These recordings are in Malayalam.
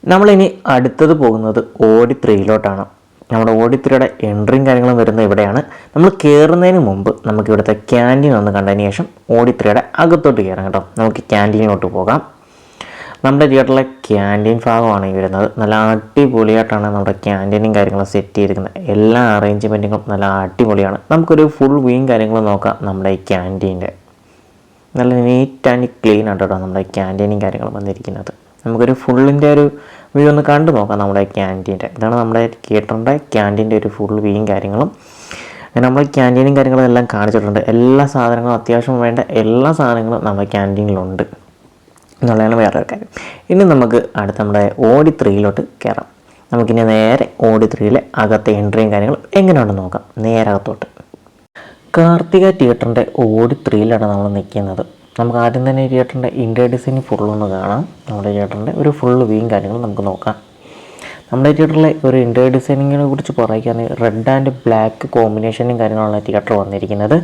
നമ്മളിനി അടുത്തത് പോകുന്നത് ഓഡിത്രീയിലോട്ടാണ്. നമ്മുടെ ഓഡിത്രീയുടെ എൻട്രിയും കാര്യങ്ങളും വരുന്നത് ഇവിടെയാണ്. നമ്മൾ കയറുന്നതിന് മുമ്പ് നമുക്ക് ഇവിടുത്തെ ക്യാൻറ്റീൻ ഒന്ന് കണ്ടതിന് ശേഷം ഓഡിത്രീയുടെ അകത്തോട്ട് കയറാം കേട്ടോ. നമുക്ക് ക്യാൻറ്റീനിലോട്ട് പോകാം. നമ്മുടെ തിയേറ്ററിലെ ക്യാൻറ്റീൻ ഭാഗമാണ് ഈ വരുന്നത്. നല്ല അടിപൊളിയായിട്ടാണ് നമ്മുടെ ക്യാൻറ്റീനും കാര്യങ്ങളും സെറ്റ് ചെയ്തിരിക്കുന്നത്. എല്ലാ അറേഞ്ച്മെൻറ്റുകളും നല്ല അടിപൊളിയാണ്. നമുക്കൊരു ഫുൾ വ്യൂയും കാര്യങ്ങളും നോക്കാം. നമ്മുടെ ഈ ക്യാൻറ്റീൻ്റെ നല്ല നീറ്റ് ആൻഡ് ക്ലീൻ ആട്ടോ നമ്മുടെ ക്യാൻറ്റീനും കാര്യങ്ങളും വന്നിരിക്കുന്നത്. നമുക്കൊരു ഫുള്ളിൻ്റെ ഒരു വ്യൂ ഒന്ന് കണ്ടു നോക്കാം. നമ്മുടെ ക്യാൻറ്റീൻ്റെ ഇതാണ് നമ്മുടെ തിയേറ്ററിൻ്റെ ക്യാൻറ്റീൻ്റെ ഒരു ഫുൾ വ്യൂയും കാര്യങ്ങളും. നമ്മൾ ക്യാൻറ്റീനും കാര്യങ്ങളും എല്ലാം കാണിച്ചിട്ടുണ്ട്. എല്ലാ സാധനങ്ങളും അത്യാവശ്യം വേണ്ട എല്ലാ സാധനങ്ങളും നമ്മുടെ ക്യാൻറ്റീനിലുണ്ട് എന്നുള്ളതാണ് വേറൊരു കാര്യം. ഇനി നമുക്ക് അടുത്ത നമ്മുടെ ഓഡിത്രീയിലോട്ട് കയറാം. നമുക്കിനി നേരെ ഓഡിത്രീയിലെ അകത്തെ എൻട്രിയും കാര്യങ്ങളും എങ്ങനെയുണ്ടെന്ന് നോക്കാം. നേരെ അകത്തോട്ട് കാർത്തിക തിയേറ്ററിൻ്റെ ഓഡിത്രീയിലാണ് നമ്മൾ നിൽക്കുന്നത്. നമുക്ക് ആദ്യം തന്നെ തിയേറ്ററിൻ്റെ ഇൻറ്റീരിയർ ഡിസൈൻ ഫുള്ളൊന്ന് കാണാം. നമ്മുടെ തിയേറ്ററിൻ്റെ ഒരു ഫുൾ വ്യൂയും കാര്യങ്ങളും നമുക്ക് നോക്കാം. നമ്മുടെ തിയേറ്ററിലെ ഒരു ഇൻറ്റീരിയർ ഡിസൈനിങ്ങിനെ കുറിച്ച് പറയുകയാണെങ്കിൽ റെഡ് ആൻഡ് ബ്ലാക്ക് കോമ്പിനേഷനും കാര്യങ്ങളാണ് തിയേറ്റർ വന്നിരിക്കുന്നത്.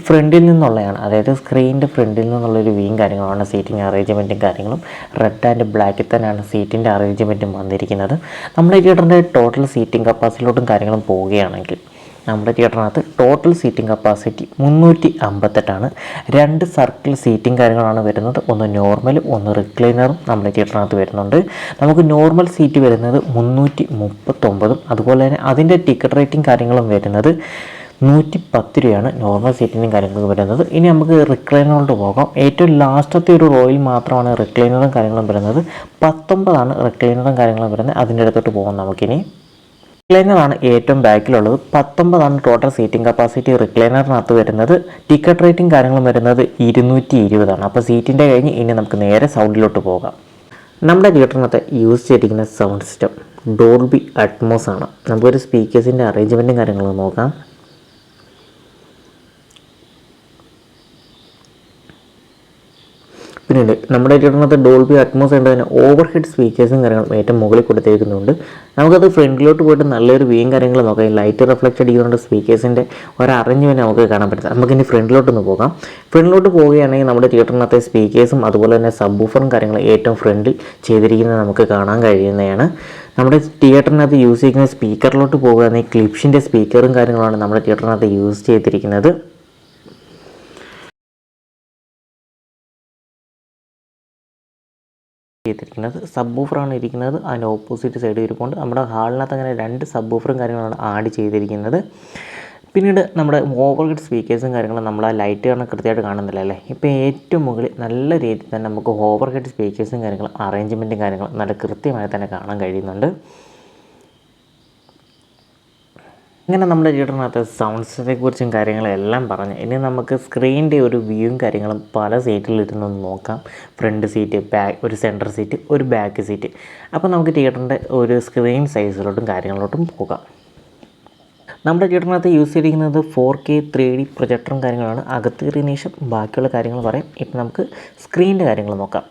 ഫ്രണ്ടിൽ നിന്നുള്ളതാണ്, അതായത് സ്ക്രീനിൻ്റെ ഫ്രണ്ടിൽ നിന്നുള്ളൊരു വ്യൂയും കാര്യങ്ങളാണ്. സീറ്റിംഗ് അറേഞ്ച്മെൻറ്റും കാര്യങ്ങളും റെഡ് ആൻഡ് ബ്ലാക്കിൽ തന്നെയാണ് സീറ്റിൻ്റെ അറേഞ്ച്മെൻറ്റും വന്നിരിക്കുന്നത്. നമ്മുടെ തിയേറ്ററിൻ്റെ ടോട്ടൽ സീറ്റിംഗ് കപ്പാസിറ്റിയിലോട്ടും കാര്യങ്ങളും പോവുകയാണെങ്കിൽ നമ്മുടെ തിയേറ്ററിനകത്ത് ടോട്ടൽ സീറ്റിംഗ് കപ്പാസിറ്റി 358ആണ്. 2 സർക്കിൾ സീറ്റിംഗ് കാര്യങ്ങളാണ് വരുന്നത്. ഒന്ന് നോർമലും ഒന്ന് റിക്ലൈനറും നമ്മുടെ തിയേറ്ററിനകത്ത് വരുന്നുണ്ട്. നമുക്ക് നോർമൽ സീറ്റ് വരുന്നത് 339. അതുപോലെ തന്നെ അതിൻ്റെ ടിക്കറ്റ് റേറ്റിംഗ് കാര്യങ്ങളും വരുന്നത് 110 രൂപയാണ് നോർമൽ സീറ്റിനും കാര്യങ്ങളും വരുന്നത്. ഇനി നമുക്ക് റിക്ലൈനറിലോട്ട് പോകാം. ഏറ്റവും ലാസ്റ്റത്തെ ഒരു റോയിൽ മാത്രമാണ് റിക്ലൈനറും കാര്യങ്ങളും വരുന്നത്. 19ആണ് റിക്ലൈനറും കാര്യങ്ങളും വരുന്നത്. അതിൻ്റെ അടുത്തോട്ട് പോകാം. നമുക്കിനി റിക്ലൈനറാണ് ഏറ്റവും ബാക്കിലുള്ളത്. 19ആണ് ടോട്ടൽ സീറ്റിംഗ് കപ്പാസിറ്റി റിക്ലൈനറിനകത്ത് വരുന്നത്. ടിക്കറ്റ് റേറ്റിംഗ് കാര്യങ്ങളും വരുന്നത് 220ആണ്. അപ്പോൾ സീറ്റിൻ്റെ കഴിഞ്ഞ് ഇനി നമുക്ക് നേരെ സൗണ്ടിലോട്ട് പോകാം. നമ്മുടെ തിയേറ്ററിനകത്ത് യൂസ് ചെയ്തിരിക്കുന്ന സൗണ്ട് സിസ്റ്റം ഡോൾബി അറ്റ്മോസ് ആണ്. നമുക്കൊരു സ്പീക്കേഴ്സിൻ്റെ അറേഞ്ച്മെൻറ്റും കാര്യങ്ങളും നോക്കാം. പിന്നീട് നമ്മുടെ തിയേറ്ററിനകത്ത് ഡോൾബി അറ്റ്മോസ് ഉണ്ട്. തന്നെ ഓവർ ഹെഡ് സ്പീക്കേഴ്സും കാര്യങ്ങളും ഏറ്റവും മുകളിൽ കൊടുത്തിരിക്കുന്നുണ്ട്. നമുക്കത് ഫ്രണ്ടിലോട്ട് പോയിട്ട് നല്ലൊരു വ്യൂയും കാര്യങ്ങളും നോക്കാം. ഈ ലൈറ്റ് റിഫ്ലക്റ്റ് അടിക്കുന്നുണ്ട് സ്പീക്കേഴ്സിൻ്റെ ഒരു അറേഞ്ച്മെൻറ്റ് നമുക്ക് കാണാൻ പറ്റും. നമുക്കിനി ഫ്രണ്ടിലോട്ടൊന്ന് പോകാം. ഫ്രണ്ടിലോട്ട് പോവുകയാണെങ്കിൽ നമ്മുടെ തിയേറ്ററിനകത്തെ സ്പീക്കേഴ്സും അതുപോലെ തന്നെ സബ് വൂഫറും കാര്യങ്ങളും ഏറ്റവും ഫ്രണ്ടിൽ ചെയ്തിരിക്കുന്നത് നമുക്ക് കാണാൻ കഴിയുന്നതാണ്. നമ്മുടെ തിയേറ്ററിനകത്ത് യൂസ് ചെയ്യുന്ന സ്പീക്കറിലോട്ട് പോകുകയാണെങ്കിൽ ക്ലിപ്സിൻ്റെ സ്പീക്കറും കാര്യങ്ങളാണ് നമ്മുടെ തിയേറ്ററിനകത്ത് യൂസ് ചെയ്തിരിക്കുന്നത്. ചെയ്തിരിക്കുന്നത് സബ് വൂഫറാണ് ഇരിക്കുന്നത്. അതിൻ്റെ ഓപ്പോസിറ്റ് സൈഡ് ഇരിപ്പുണ്ട്. നമ്മുടെ ഹാളിനകത്ത് അങ്ങനെ 2 സബ് വൂഫറും കാര്യങ്ങളാണ് ആഡ് ചെയ്തിരിക്കുന്നത്. പിന്നീട് നമ്മുടെ ഓവർ ഹെഡ് സ്പീക്കേഴ്സും കാര്യങ്ങളും നമ്മൾ ആ ലൈറ്റ് കാരണം കൃത്യമായിട്ട് കാണുന്നില്ല അല്ലേ. ഇപ്പോൾ ഏറ്റവും മുകളിൽ നല്ല രീതിയിൽ തന്നെ നമുക്ക് ഓവർ ഹെഡ് സ്പീക്കേഴ്സും കാര്യങ്ങളും അറേഞ്ച്മെൻറ്റും കാര്യങ്ങളും നല്ല കൃത്യമായി തന്നെ കാണാൻ കഴിയുന്നുണ്ട്. ഇങ്ങനെ നമ്മുടെ തിയേറ്ററിനകത്ത് സൗണ്ട് സിസ്റ്റത്തെക്കുറിച്ചും കാര്യങ്ങളെല്ലാം പറഞ്ഞ് ഇനി നമുക്ക് സ്ക്രീനിൻ്റെ ഒരു വ്യൂവും കാര്യങ്ങളും പല സീറ്റിലിരുന്നൊന്ന് നോക്കാം. ഫ്രണ്ട് സീറ്റ്, ഒരു സെൻറ്റർ സീറ്റ്, ഒരു ബാക്ക് സീറ്റ്. അപ്പോൾ നമുക്ക് തിയേറ്ററിൻ്റെ ഒരു സ്ക്രീൻ സൈസിലോട്ടും കാര്യങ്ങളിലോട്ടും പോകാം. നമ്മുടെ തിയേറ്ററിനകത്ത് യൂസ് ചെയ്തിരിക്കുന്നത് 4K 3D പ്രൊജക്ടറും കാര്യങ്ങളാണ്. അകത്ത് കയറിയതിന് ശേഷം ബാക്കിയുള്ള കാര്യങ്ങൾ പറയാം. ഇപ്പോൾ നമുക്ക് സ്ക്രീനിൻ്റെ കാര്യങ്ങൾ നോക്കാം.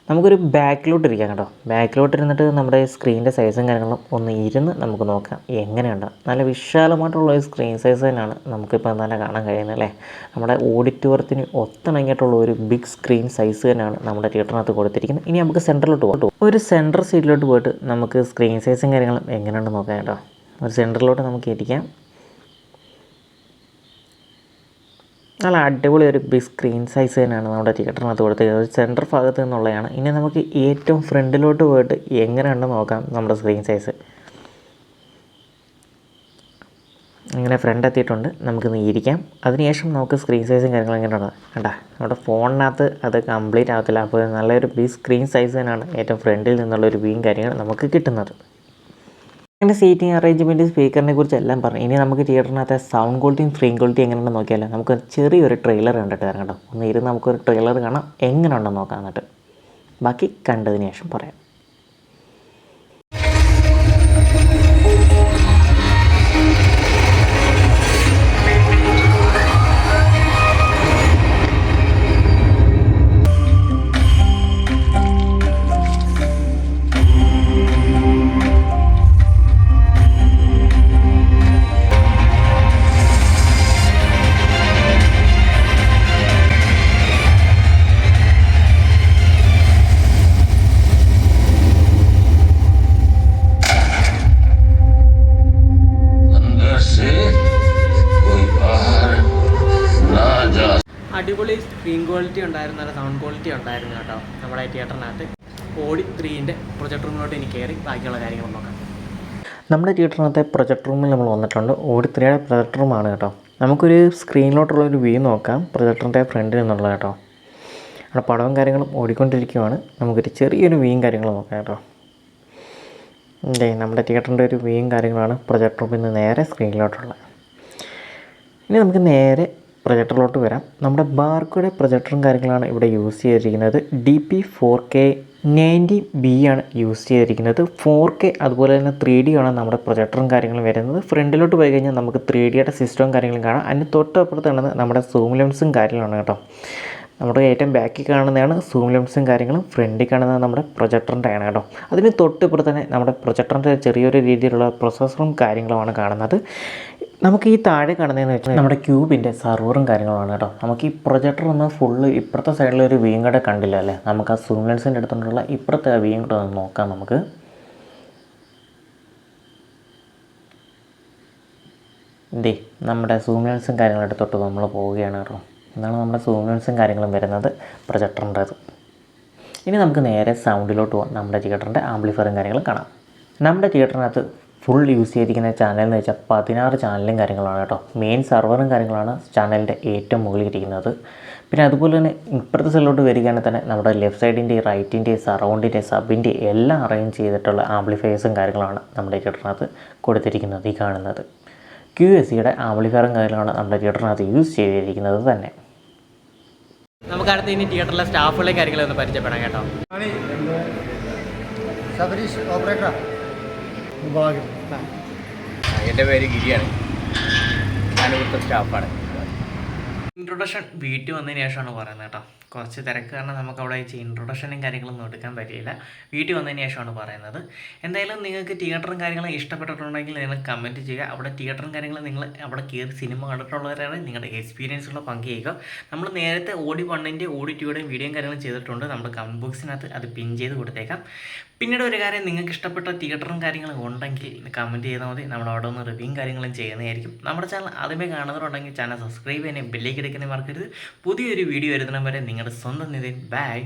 നമുക്കൊരു ബാക്കിലോട്ട് ഇരിക്കാം കേട്ടോ. ബാക്കിലോട്ട് ഇരുന്നിട്ട് നമ്മുടെ സ്ക്രീനിൻ്റെ സൈസും കാര്യങ്ങളും ഒന്ന് ഇരുന്ന് നമുക്ക് നോക്കാം എങ്ങനെയുണ്ട്. നല്ല വിശാലമായിട്ടുള്ള ഒരു സ്ക്രീൻ സൈസ് തന്നെയാണ് നമുക്കിപ്പോൾ തന്നെ കാണാൻ കഴിയുന്നത് അല്ലേ. നമ്മുടെ ഓഡിറ്റോറിയത്തിന് ഒത്തിണങ്ങിയിട്ടുള്ള ഒരു ബിഗ് സ്ക്രീൻ സൈസ് തന്നെയാണ് നമ്മുടെ തിയേറ്ററിനകത്ത് കൊടുത്തിരിക്കുന്നത്. ഇനി നമുക്ക് സെൻറ്ററിലോട്ട് പോകാം. ഒരു സെൻറ്റർ സീറ്റിലോട്ട് പോയിട്ട് നമുക്ക് സ്ക്രീൻ സൈസും കാര്യങ്ങളും എങ്ങനെയുണ്ടെന്ന് നോക്കാം കേട്ടോ. ഒരു സെൻറ്ററിലോട്ട് നമുക്ക് ഇരിക്കാം. നല്ല അടിപൊളി ഒരു ബിഗ് സ്ക്രീൻ സൈസ് തന്നെയാണ് നമ്മുടെ തിയേറ്ററിനകത്ത് കൊടുത്തിരിക്കുന്നത്. സെൻറ്റർ ഭാഗത്ത് നിന്നുള്ളതാണ്. ഇനി നമുക്ക് ഏറ്റവും ഫ്രണ്ടിലോട്ട് പോയിട്ട് എങ്ങനെയുണ്ടെന്ന് നോക്കാം നമ്മുടെ സ്ക്രീൻ സൈസ്. അങ്ങനെ ഫ്രണ്ട് എത്തിയിട്ടുണ്ട്. നമുക്കിന്ന് ഇരിക്കാം. അതിനുശേഷം നമുക്ക് സ്ക്രീൻ സൈസും കാര്യങ്ങളും എങ്ങനെയുണ്ട് കണ്ടാ. നമ്മുടെ ഫോണിനകത്ത് അത് കംപ്ലീറ്റ് ആകത്തില്ല. അപ്പോൾ നല്ലൊരു ബിഗ് സ്ക്രീൻ സൈസ് തന്നെയാണ് ഏറ്റവും ഫ്രണ്ടിൽ നിന്നുള്ളൊരു വ്യൂയും കാര്യങ്ങൾ നമുക്ക് കിട്ടുന്നത്. അങ്ങനെ സീറ്റിംഗ് അറേഞ്ച്മെൻറ്റ് സ്പീക്കറിനെ കുറിച്ച് എല്ലാം പറഞ്ഞു. ഇനി നമുക്ക് തിയേറ്ററിനകത്തെ സൗണ്ട് ക്വാളിറ്റിയും സ്ക്രീൻ ക്വാളിറ്റി എങ്ങനെയുണ്ടെന്ന് നോക്കിയാലോ. നമുക്ക് ചെറിയൊരു ട്രെയിലർ കണ്ടിട്ട് തരാം കേട്ടോ. ഒന്ന് ഇരുന്ന് നമുക്കൊരു ട്രെയിലർ കാണാം എങ്ങനെയുണ്ടെന്ന് നോക്കാം. എന്നിട്ട് ബാക്കി കണ്ടതിന് ശേഷം പറയാം. സ്ക്രീൻ ക്വാളിറ്റി ഉണ്ടായിരുന്നു, നല്ല സൗണ്ട് ക്വാളിറ്റി ഉണ്ടായിരുന്നു കേട്ടോ നമ്മുടെ തിയേറ്ററിനകത്ത്. ഓഡി 3ൻ്റെ പ്രൊജക്ട് റൂമിലോട്ട് ഇനി കയറി ബാക്കിയുള്ള കാര്യങ്ങൾ നോക്കാം. നമ്മുടെ തിയേറ്ററിനകത്തെ പ്രൊജക്ട് റൂമിൽ നമ്മൾ വന്നിട്ടുണ്ട്. ഓഡി 3യുടെ പ്രൊജക്ട് റൂമാണ് കേട്ടോ. നമുക്കൊരു സ്ക്രീനിലോട്ടുള്ളൊരു വ്യൂ നോക്കാം പ്രൊജക്ടറിൻ്റെ ഫ്രണ്ടിൽ നിന്നുള്ളത് കേട്ടോ. അവിടെ പടവും കാര്യങ്ങളും ഓടിക്കൊണ്ടിരിക്കുകയാണ്. നമുക്കൊരു ചെറിയൊരു വ്യൂയും കാര്യങ്ങളും നോക്കാം കേട്ടോ. നമ്മുടെ തിയേറ്ററിൻ്റെ ഒരു വ്യൂയും കാര്യങ്ങളാണ് പ്രൊജക്ട് റൂമിൽ നിന്ന് നേരെ സ്ക്രീനിലോട്ടുള്ളത്. ഇനി നമുക്ക് നേരെ പ്രൊജക്ടറിലോട്ട് വരാം. നമ്മുടെ ബാർക്കോയുടെ പ്രൊജക്ടറും കാര്യങ്ങളാണ് ഇവിടെ യൂസ് ചെയ്തിരിക്കുന്നത്. DP4K 90B ആണ് യൂസ് ചെയ്തിരിക്കുന്നത്. 4K അതുപോലെ തന്നെ 3D ആണ് നമ്മുടെ പ്രൊജക്ടറും കാര്യങ്ങളും വരുന്നത്. ഫ്രണ്ടിലോട്ട് പോയി കഴിഞ്ഞാൽ നമുക്ക് 3Dയുടെ സിസ്റ്റവും കാര്യങ്ങളും കാണാം. അതിന് തൊട്ടപ്പുറത്താണ് നമ്മുടെ സൂം ലെൻസും കാര്യങ്ങളാണ് കേട്ടോ. നമ്മുടെ ഏറ്റവും ബാക്കിൽ കാണുന്നതാണ് സൂം ലെൻസും കാര്യങ്ങളും, ഫ്രണ്ടിൽ കാണുന്നത് നമ്മുടെ പ്രൊജക്ടറിൻ്റെ ആണ് കേട്ടോ. അതിന് തൊട്ടിപ്പുറത്ത് തന്നെ നമ്മുടെ പ്രൊജക്ടറിൻ്റെ ചെറിയൊരു രീതിയിലുള്ള പ്രൊസസ്സറും കാര്യങ്ങളുമാണ് കാണുന്നത്. നമുക്ക് ഈ താഴെ കാണുന്നതെന്ന് വെച്ചാൽ നമ്മുടെ ക്യൂബിൻ്റെ സർവറും കാര്യങ്ങളുമാണ് കേട്ടോ. നമുക്ക് ഈ പ്രൊജക്ടർ ഒന്ന് ഫുള്ള് ഇപ്പുറത്തെ സൈഡിലൊരു വ്യൂയും കൂടെ കണ്ടില്ല അല്ലേ. നമുക്ക് ആ സൂം ലെൻസിൻ്റെ അടുത്തുള്ള ഇപ്പുറത്തെ വ്യൂയും കൂടെ ഒന്ന് നോക്കാം നമുക്ക്. നമ്മുടെ സൂം ലെൻസും കാര്യങ്ങളും എടുത്തോട്ട് നമ്മൾ പോവുകയാണ് കേട്ടോ. എന്നാണ് നമ്മുടെ സൂം ലെൻസും കാര്യങ്ങളും വരുന്നത് പ്രൊജക്ടറിൻ്റെത്. ഇനി നമുക്ക് നേരെ സൗണ്ടിലോട്ട് പോകാം. നമ്മുടെ തിയേറ്ററിൻ്റെ ആംപ്ലിഫയറും കാര്യങ്ങളും കാണാം. നമ്മുടെ തിയേറ്ററിനകത്ത് ഫുൾ യൂസ് ചെയ്തിരിക്കുന്ന ചാനൽ എന്ന് വെച്ചാൽ 16 ചാനലും കാര്യങ്ങളാണ് കേട്ടോ. മെയിൻ സർവറും കാര്യങ്ങളാണ് ചാനലിൻ്റെ ഏറ്റവും മുകളിൽ ഇരിക്കുന്നത്. പിന്നെ അതുപോലെ തന്നെ ഇപ്പുറത്തെ സൈഡിലോട്ട് വരികയാണെങ്കിൽ തന്നെ നമ്മുടെ ലെഫ്റ്റ് സൈഡിൻ്റെ, റൈറ്റിൻ്റെ, സറൗണ്ടിൻ്റെ, സബിൻ്റെ എല്ലാം അറേഞ്ച് ചെയ്തിട്ടുള്ള ആംപ്ലിഫയേഴ്സും കാര്യങ്ങളാണ് നമ്മുടെ തിയേറ്ററിനകത്ത് കൊടുത്തിരിക്കുന്നത്. ഈ കാണുന്നത് QSCയുടെ ആംപ്ലിഫയറും കാര്യങ്ങളാണ് നമ്മുടെ തിയേറ്ററിനകത്ത് യൂസ് ചെയ്തിരിക്കുന്നത് തന്നെ. നമുക്ക് അടുത്ത് ഇനി തിയേറ്ററിലെ സ്റ്റാഫുകളെ കാര്യങ്ങളൊന്ന് പരിചയപ്പെടാം കേട്ടോ. എൻ്റെ പേര് ഗിരിയാണ്, ഞാൻ ഇവിടുത്തെ സ്റ്റാഫാണ്. ഇൻട്രൊഡക്ഷൻ വീട്ടിൽ വന്നതിന് ശേഷമാണ് പറയുന്നത് കേട്ടോ. കുറച്ച് തിരക്ക് കാരണം നമുക്ക് അവിടെ ഇൻട്രൊഡക്ഷനും കാര്യങ്ങളൊന്നും എടുക്കാൻ പറ്റിയില്ല. വീട്ടിൽ വന്നതിന് ശേഷമാണ് പറയുന്നത്. എന്തായാലും നിങ്ങൾക്ക് തിയേറ്ററും കാര്യങ്ങളും ഇഷ്ടപ്പെട്ടിട്ടുണ്ടെങ്കിൽ നിങ്ങൾ കമൻറ്റ് ചെയ്യുക. അവിടെ തിയേറ്ററും കാര്യങ്ങളും നിങ്ങൾ അവിടെ കയറി സിനിമ കണ്ടിട്ടുള്ളവരാണ് നിങ്ങളുടെ എക്സ്പീരിയൻസുള്ള പങ്കുചെയ്യുക. നമ്മൾ നേരത്തെ ഓഡി 1ൻ്റെ ഓഡി 2യുടെയും വീഡിയോയും കാര്യങ്ങളും ചെയ്തിട്ടുണ്ട്. നമ്മുടെ കമൻറ്റ് ബോക്സിനകത്ത് അത് പിൻ ചെയ്ത് കൊടുത്തേക്കാം. പിന്നീട് ഒരു കാര്യം, നിങ്ങൾക്ക് ഇഷ്ടപ്പെട്ട തിയേറ്ററും കാര്യങ്ങളും ഉണ്ടെങ്കിൽ കമൻറ്റ് ചെയ്താൽ മതി. നമ്മൾ അവിടെ ഒന്ന് റിവ്യൂയും കാര്യങ്ങളും ചെയ്യുന്നതായിരിക്കും. നമ്മുടെ ചാനൽ ആദ്യമേ കാണുന്നവരുണ്ടെങ്കിൽ ചാനൽ സബ്സ്ക്രൈബ് ചെയ്യാനും ബെല്ലേക്ക് അടിക്കാനും മറക്കരുത്. പുതിയൊരു വീഡിയോ വരുന്നതിന് വരെ നിങ്ങളുടെ സ്വന്തം നിതിൻ. ബൈ.